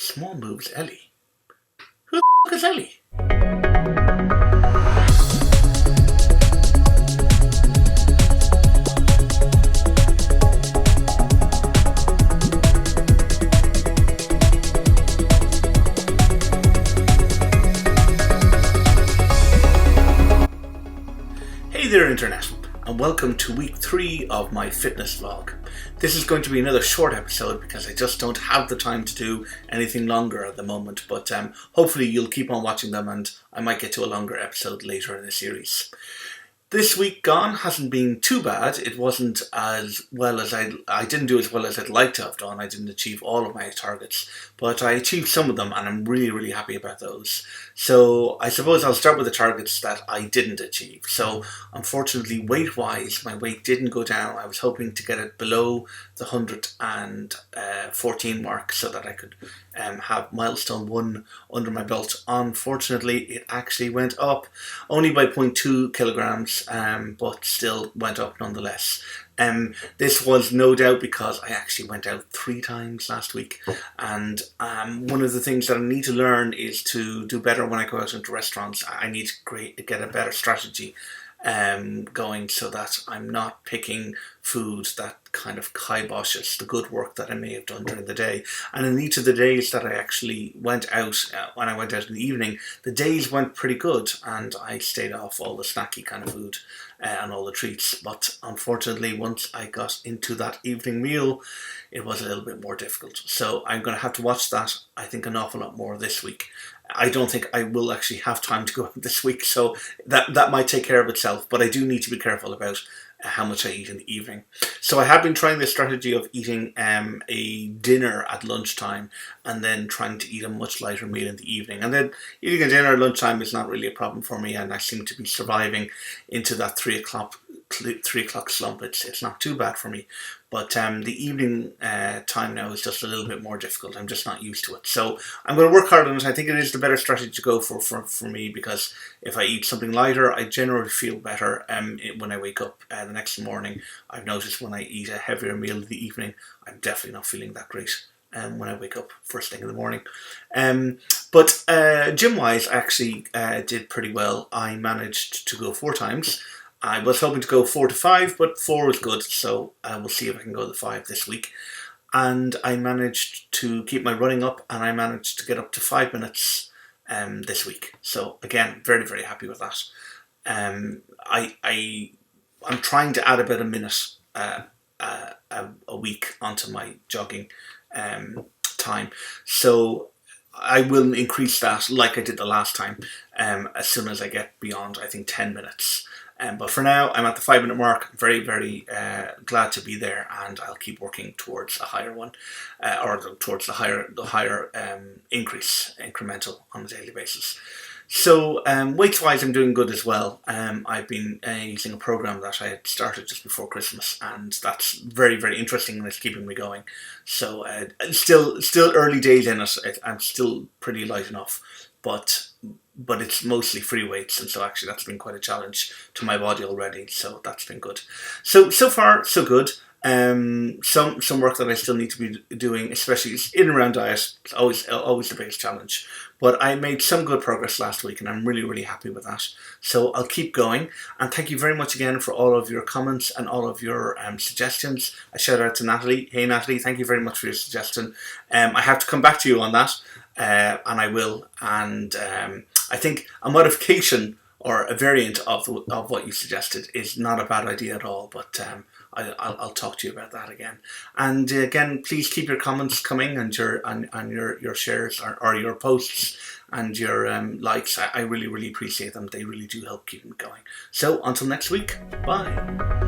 Small Moves Ellie. Who the f*** is Ellie? Hey there, Internet, and welcome to week 3 of my fitness vlog. This is going to be another short episode because I just don't have the time to do anything longer at the moment, but hopefully you'll keep on watching them and I might get to a longer episode later in the series. This week gone hasn't been too bad. It wasn't as well as I didn't do as well as I'd like to have done. I didn't achieve all of my targets, but I achieved some of them and I'm really happy about those. So I suppose I'll start with the targets that I didn't achieve. So unfortunately, weight-wise, my weight didn't go down. I was hoping to get it below the 114 mark so that I could have milestone 1 under my belt. Unfortunately, it actually went up only by 0.2 kilograms, but still went up nonetheless. This was no doubt because I actually went out 3 times last week, and one of the things that I need to learn is to do better when I go out into restaurants. I need to get a better strategy going so that I'm not picking food that kind of kiboshes the good work that I may have done during the day. And in each of the days that I actually went out, when I went out in the evening, the days went pretty good and I stayed off all the snacky kind of food and all the treats. But unfortunately, once I got into that evening meal, it was a little bit more difficult. So I'm going to have to watch that, I think, an awful lot more this week. I don't think I will actually have time to go out this week, so that might take care of itself, but I do need to be careful about how much I eat in the evening. So I have been trying the strategy of eating a dinner at lunchtime and then trying to eat a much lighter meal in the evening. And then eating a dinner at lunchtime is not really a problem for me, and I seem to be surviving into that 3 o'clock slump. It's not too bad for me, but the evening time now is just a little bit more difficult. I'm just not used to it, so I'm going to work hard on it. I think it is the better strategy to go for me, because if I eat something lighter, I generally feel better when I wake up the next morning. I've noticed when I eat a heavier meal in the evening, I'm definitely not feeling that great when I wake up first thing in the morning. But gym-wise, I actually did pretty well. I managed to go 4 times. I was hoping to go 4 to 5, but 4 was good, so we'll see if I can go to 5 this week. And I managed to keep my running up, and I managed to get up to 5 minutes this week. So again, very happy with that. I'm trying to add about a minute a week onto my jogging time, so I will increase that like I did the last time as soon as I get beyond, I think, 10 minutes. But for now, I'm at the 5 minute mark. I'm very glad to be there, and I'll keep working towards a higher one, or towards the higher increase, incremental, on a daily basis. So weights-wise, I'm doing good as well. I've been using a program that I had started just before Christmas, and that's very interesting, and it's keeping me going. So still early days in it. I'm still pretty light enough, but it's mostly free weights, and so actually that's been quite a challenge to my body already, so that's been good. So far so good. Some work that I still need to be doing, especially in and around diet. It's always the biggest challenge, but I made some good progress last week and I'm really happy with that. So I'll keep going, and thank you very much again for all of your comments and all of your suggestions. A shout out to Natalie. Hey Natalie, thank you very much for your suggestion. I have to come back to you on that, and I will, and I think a modification or a variant of what you suggested is not a bad idea at all, but I'll talk to you about that again. And again, please keep your comments coming, and your shares or your posts and your likes. I really appreciate them. They really do help keep me going. So until next week, bye.